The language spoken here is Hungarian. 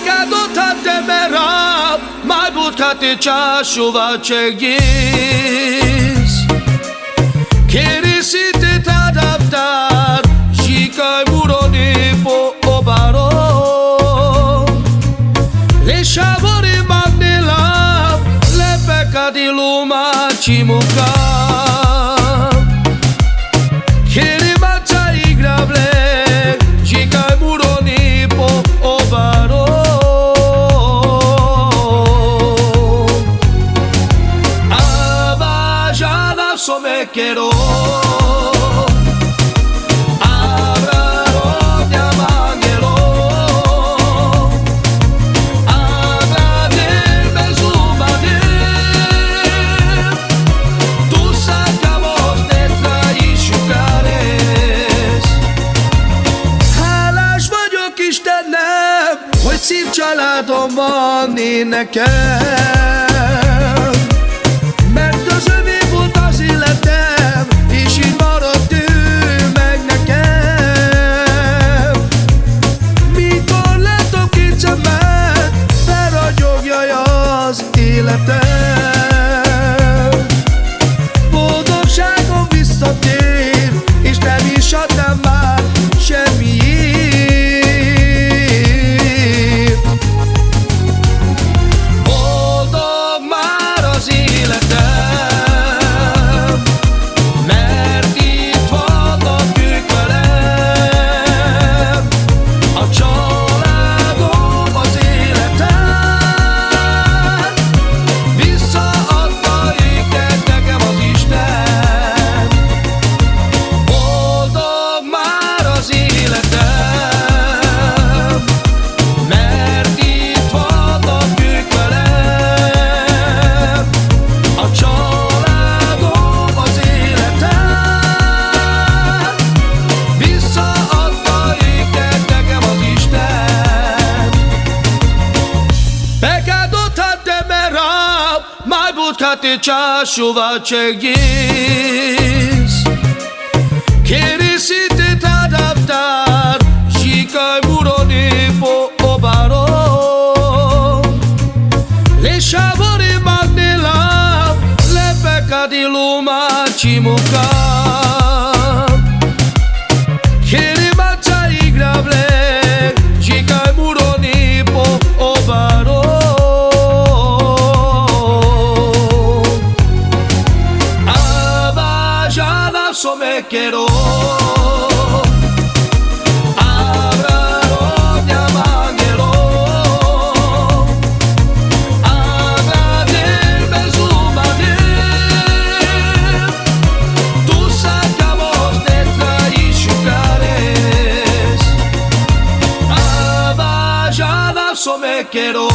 Pecado ta temerá, mai buscate chuva chegues. Queres se te adaptar, chica buroni po obaro. Le shavori magnela, le peccati luma chimuka. Quere macha igrable, chica buroni po obaro. Abajana so me quiero. Hogy szív családom van én nekem, mert az övé volt az életem, és így maradt ő meg nekem. Mikor látom két szemet, felragyog jaj az életem. Boldogságom visszatér, és nem is adnám már semmiért. Buscate chuva chegues. Queres se te adaptar, chica buroni po obaro. Le shavori magnela, le peccati luma chimuka. Quere macha igrable, chica buroni po obaro. So me quiero. So me quiero.